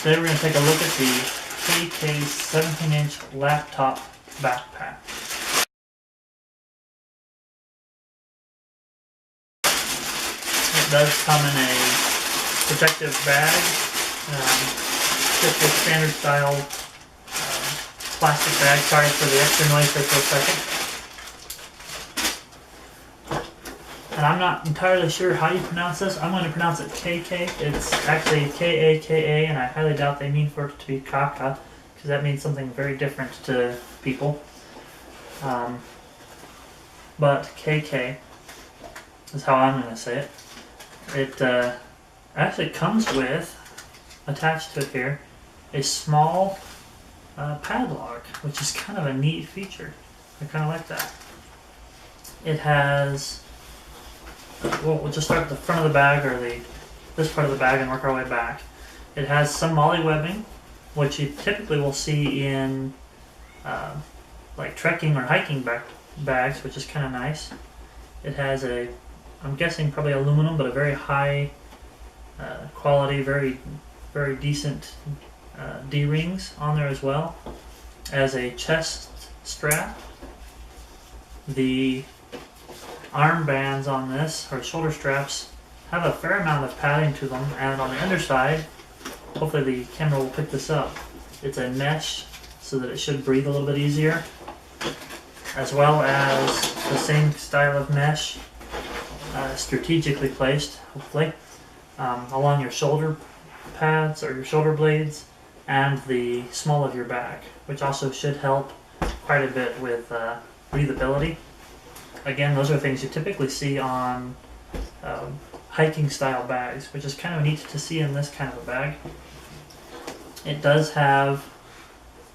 Today we're going to take a look at the Kaka 17-inch laptop backpack. It does come in a protective bag, typical standard style plastic bag. Sorry for the extra noise there for a second. And I'm not entirely sure how you pronounce this. I'm going to pronounce it KK. It's actually K-A-K-A, and I highly doubt they mean for it to be Kaka, because that means something very different to people. But KK is how I'm going to say it. It actually comes with, attached to it here, a small padlock, which is kind of a neat feature. I kind of like that. It has... Well, we'll just start at the front of the bag, or this part of the bag, and work our way back. It has some molly webbing, which you typically will see in like trekking or hiking bags, which is kind of nice. It has I'm guessing probably aluminum, but a very high quality, very decent D-rings on there as well. As a chest strap, the arm bands on this, or shoulder straps, have a fair amount of padding to them, and on the underside, hopefully the camera will pick this up, it's a mesh so that it should breathe a little bit easier, as well as the same style of mesh, strategically placed, hopefully, along your shoulder pads or your shoulder blades and the small of your back, which also should help quite a bit with breathability. Again, those are things you typically see on hiking style bags, which is kind of neat to see in this kind of a bag. It does have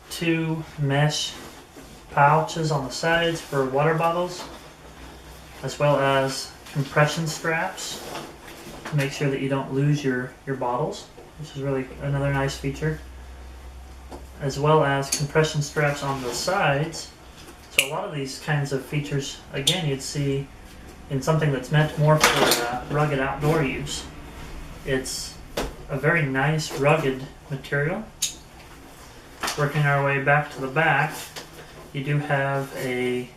two mesh pouches on the sides for water bottles, as well as compression straps to make sure that you don't lose your bottles, which is really another nice feature, as well as compression straps on the sides. So a lot of these kinds of features, again, you'd see in something that's meant more for rugged outdoor use. It's a very nice rugged material. Working our way back to the back, you do have a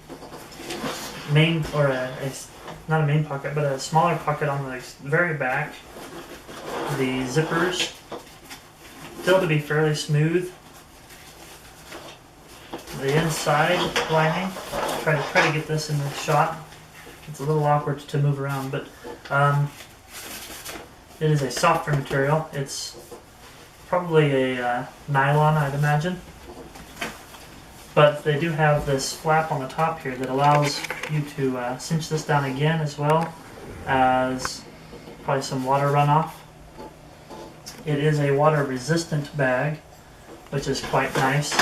main, or not a main pocket, but a smaller pocket on the very back. The zippers, still to be fairly smooth. The inside lining, try to get this in the shot. It's a little awkward to move around, but it is a softer material. It's probably a nylon, I'd imagine. But they do have this flap on the top here that allows you to cinch this down again, as well as probably some water runoff. It is a water resistant bag, which is quite nice.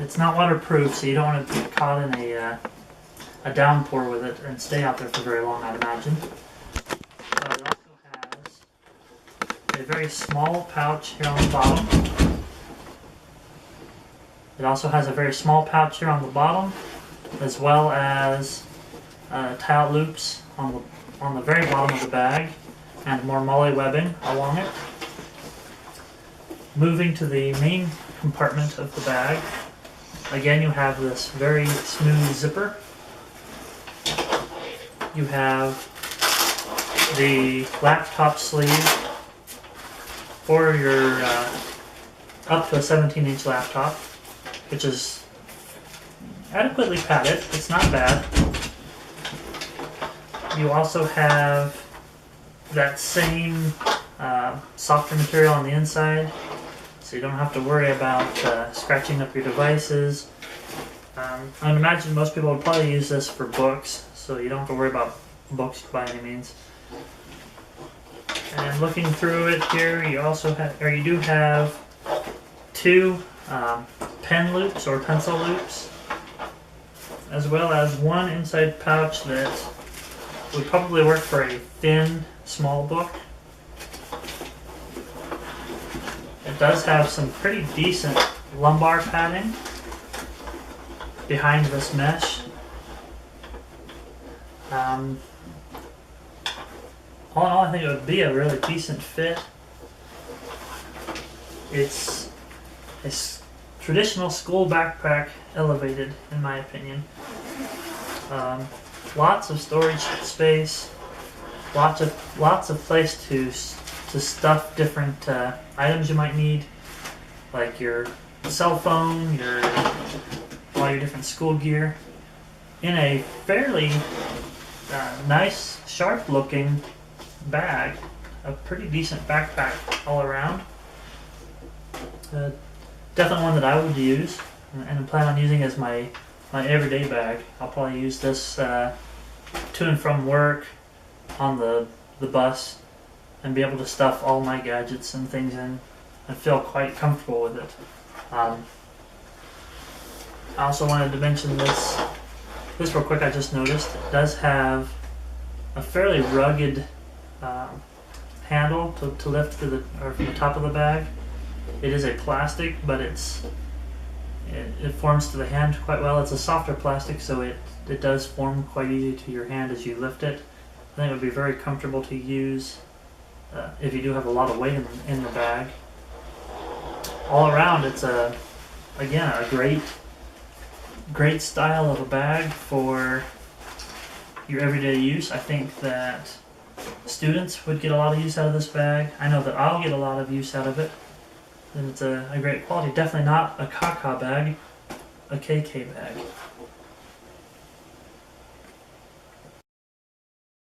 It's not waterproof, so you don't want to get caught in a downpour with it and stay out there for very long, I'd imagine. But it also has a very small pouch here on the bottom. It also has a very small pouch here on the bottom, as well as towel loops on the very bottom of the bag, and more molly webbing along it. Moving to the main compartment of the bag, again you have this very smooth zipper. You have the laptop sleeve for your up to a 17-inch laptop, which is adequately padded. It's not bad. You also have that same softer material on the inside, so you don't have to worry about scratching up your devices. I'd imagine most people would probably use this for books, so you don't have to worry about books by any means. And looking through it here, you also have, or you do have two pen loops or pencil loops, as well as one inside pouch that would probably work for a thin, small book. It does have some pretty decent lumbar padding behind this mesh. All in all, I think it would be a really decent fit. It's a traditional school backpack elevated, in my opinion. Lots of storage space, lots of place to stuff different items you might need, like your cell phone, all your different school gear, in a fairly nice, sharp-looking bag. A pretty decent backpack all around. Definitely one that I would use, and I plan on using as my everyday bag. I'll probably use this to and from work, on the bus, and be able to stuff all my gadgets and things in and feel quite comfortable with it. I also wanted to mention this real quick. I just noticed it does have a fairly rugged handle to lift from the top of the bag. It is a plastic, but it forms to the hand quite well. It's a softer plastic, so it does form quite easy to your hand as you lift it. I think it would be very comfortable to use if you do have a lot of weight in the bag. All around, it's again a great style of a bag for your everyday use. I think that students would get a lot of use out of this bag. I know that I'll get a lot of use out of it. And it's a great quality. Definitely not a Kaka bag, a KK bag.